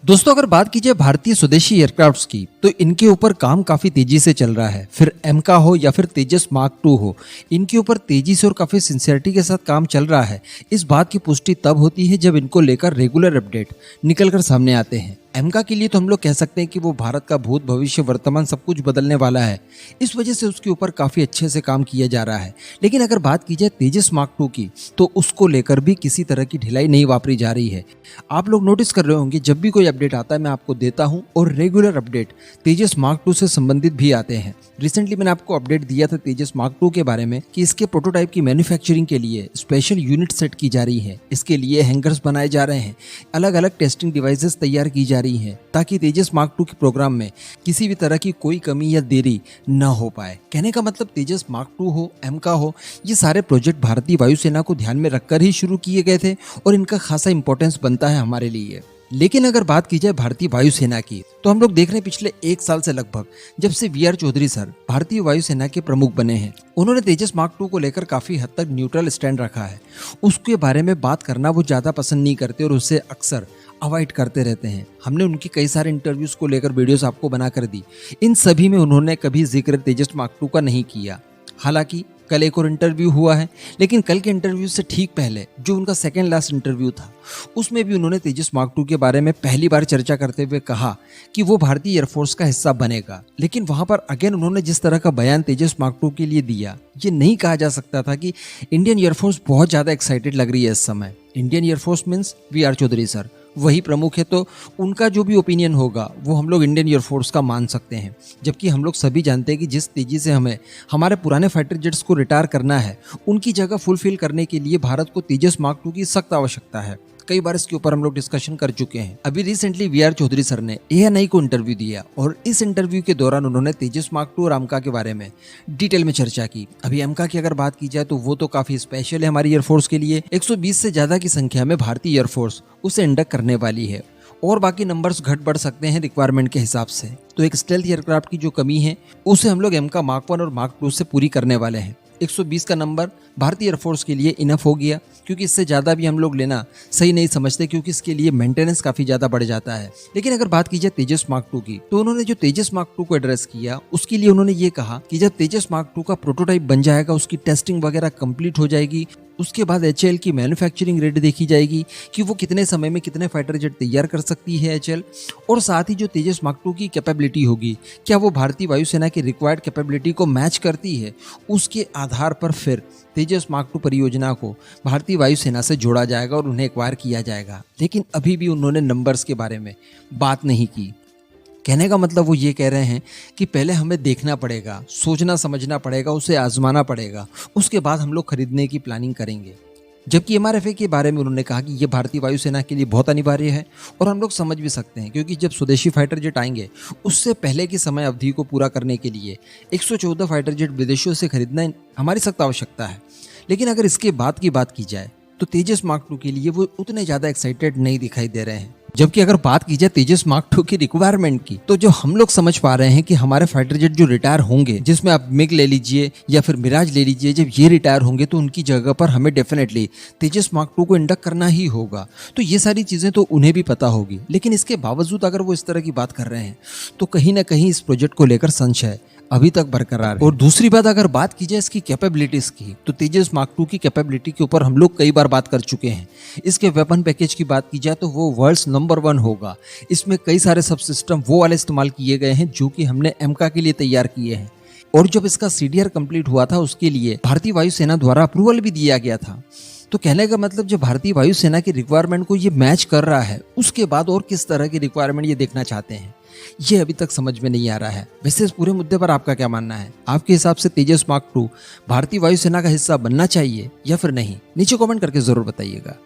दोस्तों अगर बात कीजिए भारतीय स्वदेशी एयरक्राफ्ट्स की तो इनके ऊपर काम काफी तेजी से चल रहा है। फिर एमका हो या फिर तेजस मार्क 2 हो, इनके ऊपर तेजी से और काफी सिंसियरिटी के साथ काम चल रहा है। इस बात की पुष्टि तब होती है जब इनको लेकर रेगुलर अपडेट निकलकर सामने आते हैं। एमका के लिए तो हम लोग कह सकते हैं कि वो भारत का भूत भविष्य वर्तमान सब कुछ बदलने वाला है। इस वजह से उसके ऊपर काफी अच्छे से काम किया जा रहा है। लेकिन अगर बात की जाए तेजस मार्क 2 की तो उसको लेकर भी किसी तरह की ढिलाई नहीं वापरी जा रही है। आप लोग नोटिस कर रहे होंगे जब भी कोई अपडेट आता है मैं आपको देता हूं और रेगुलर अपडेट तेजस मार्क 2 से संबंधित भी आते हैं। रिसेंटली मैंने आपको अपडेट दिया था तेजस मार्क 2 के बारे में कि इसके प्रोटोटाइप की मैन्युफैक्चरिंग के लिए स्पेशल यूनिट सेट की जा रही है। इसके लिए हैंगर्स बनाए जा रहे हैं, अलग अलग टेस्टिंग डिवाइसेस तैयार की जा रही हैं ताकि तेजस मार्क 2 के प्रोग्राम में किसी भी तरह की कोई कमी या देरी न हो पाए। कहने का मतलब तेजस मार्क 2 हो, एमका हो, ये सारे प्रोजेक्ट भारतीय वायुसेना को ध्यान में रखकर ही शुरू किए गए थे और इनका खासा इंपॉर्टेंस बनता है हमारे लिए। लेकिन अगर बात की जाए भारतीय वायुसेना की तो हम लोग देख रहे हैं पिछले एक साल से लगभग जब से वी.आर. चौधरी सर भारतीय वायुसेना के प्रमुख बने हैं, उन्होंने तेजस मार्क 2 को लेकर काफी हद तक न्यूट्रल स्टैंड रखा है। उसके बारे में बात करना वो ज्यादा पसंद नहीं करते और उससे अक्सर अवॉइड करते रहते हैं। हमने उनके कई सारे इंटरव्यूज को लेकर वीडियोस आपको बनाकर दी, इन सभी में उन्होंने कभी जिक्र तेजस मार्क 2 का नहीं किया। हालांकि कल एक और इंटरव्यू हुआ है, लेकिन कल के इंटरव्यू से ठीक पहले जो उनका सेकेंड लास्ट इंटरव्यू था उसमें भी उन्होंने तेजस मार्क 2 के बारे में पहली बार चर्चा करते हुए कहा कि वो भारतीय एयरफोर्स का हिस्सा बनेगा। लेकिन वहां पर अगेन उन्होंने जिस तरह का बयान तेजस मार्क 2 के लिए दिया, ये नहीं कहा जा सकता था कि इंडियन एयरफोर्स बहुत ज्यादा एक्साइटेड लग रही है इस समय। Indian air force means V R. Chaudhari sir वही प्रमुख है, तो उनका जो भी ओपिनियन होगा वो हम लोग इंडियन एयरफोर्स का मान सकते हैं। जबकि हम लोग सभी जानते हैं कि जिस तेजी से हमें हमारे पुराने फाइटर जेट्स को रिटायर करना है, उनकी जगह फुलफिल करने के लिए भारत को तेजस मार्क 2 की सख्त आवश्यकता है। कई बार इसके ऊपर हम लोग डिस्कशन कर चुके हैं। अभी रिसेंटली वी.आर. चौधरी सर ने ANI को इंटरव्यू दिया और इस इंटरव्यू के दौरान उन्होंने तेजस मार्क 2 और एमका के बारे में डिटेल में चर्चा की। अभी एमका की अगर बात की जाए तो वो तो काफी स्पेशल है हमारी एयरफोर्स के लिए। 120 से ज्यादा की संख्या में भारतीय एयरफोर्स उसे इंडक्ट करने वाली है और बाकी नंबर्स घट बढ़ सकते हैं रिक्वायरमेंट के हिसाब से। तो एक स्टेल्थ एयरक्राफ्ट की जो कमी है उसे हम लोग एमका मार्क 1 और मार्क 2 से पूरी करने वाले हैं। 120 का नंबर भारतीय एयरफोर्स के लिए इनफ हो गया, क्योंकि इससे ज़्यादा भी हम लोग लेना सही नहीं समझते, क्योंकि इसके लिए मेंटेनेंस काफ़ी ज़्यादा बढ़ जाता है। लेकिन अगर बात की जाए तेजस मार्क 2 की तो उन्होंने जो तेजस मार्क 2 को एड्रेस किया उसके लिए उन्होंने ये कहा कि जब तेजस मार्क 2 का प्रोटोटाइप बन जाएगा, उसकी टेस्टिंग वगैरह कंप्लीट हो जाएगी, उसके बाद HAL की मैन्युफैक्चरिंग रेट देखी जाएगी कि वो कितने समय में कितने फाइटर जेट तैयार कर सकती है HAL, और साथ ही जो तेजस मार्क 2 की कैपेबिलिटी होगी क्या वो भारतीय वायुसेना की रिक्वायर्ड कैपेबिलिटी को मैच करती है, उसके आधार पर फिर तेजस मार्क 2 परियोजना को भारतीय वायुसेना से जोड़ा जाएगा और उन्हें एक्वायर किया जाएगा। लेकिन अभी भी उन्होंने नंबर्स के बारे में बात नहीं की। कहने का मतलब वो ये कह रहे हैं कि पहले हमें देखना पड़ेगा, सोचना समझना पड़ेगा, उसे आजमाना पड़ेगा, उसके बाद हम लोग खरीदने की प्लानिंग करेंगे। जबकि MRFA के बारे में उन्होंने कहा कि ये भारतीय वायुसेना के लिए बहुत अनिवार्य है और हम लोग समझ भी सकते हैं, क्योंकि जब स्वदेशी फाइटर जेट आएंगे उससे पहले की समय अवधि को पूरा करने के लिए 114 फाइटर जेट विदेशों से खरीदना हमारी सख्त आवश्यकता है। लेकिन अगर इसके बाद की बात की जाए तो तेजस मार्क 2 के लिए वो उतने ज़्यादा एक्साइटेड नहीं दिखाई दे रहे हैं। जबकि अगर बात की जाए तेजस मार्क 2 की रिक्वायरमेंट की तो जो हम लोग समझ पा रहे हैं कि हमारे फाइटर जेट जो रिटायर होंगे, जिसमें आप मिग ले लीजिए या फिर मिराज ले लीजिए, जब ये रिटायर होंगे तो उनकी जगह पर हमें डेफिनेटली तेजस मार्क 2 को इंडक्ट करना ही होगा। तो ये सारी चीज़ें तो उन्हें भी पता होगी, लेकिन इसके बावजूद अगर वो इस तरह की बात कर रहे हैं तो कहीं ना कहीं इस प्रोजेक्ट को लेकर संशय अभी तक बरकरार है। और दूसरी बात अगर बात की जाए इसकी कैपेबिलिटीज की तो तेजस मार्क 2 की कैपेबिलिटी के ऊपर हम लोग कई बार बात कर चुके हैं। इसके वेपन पैकेज की बात की जाए तो वो वर्ल्ड्स नंबर 1 होगा। इसमें कई सारे सब सिस्टम वो वाले इस्तेमाल किए गए हैं जो कि हमने एमका के लिए तैयार किए हैं, और जब इसका CDR कंप्लीट हुआ था उसके लिए भारतीय वायुसेना द्वारा अप्रूवल भी दिया गया था। तो कहने का मतलब जो भारतीय वायुसेना की रिक्वायरमेंट को ये मैच कर रहा है, उसके बाद और किस तरह की रिक्वायरमेंट ये देखना चाहते हैं ये अभी तक समझ में नहीं आ रहा है। वैसे इस पूरे मुद्दे पर आपका क्या मानना है? आपके हिसाब से तेजस मार्क 2 भारतीय वायुसेना का हिस्सा बनना चाहिए या फिर नहीं? नीचे कमेंट करके जरूर बताइएगा।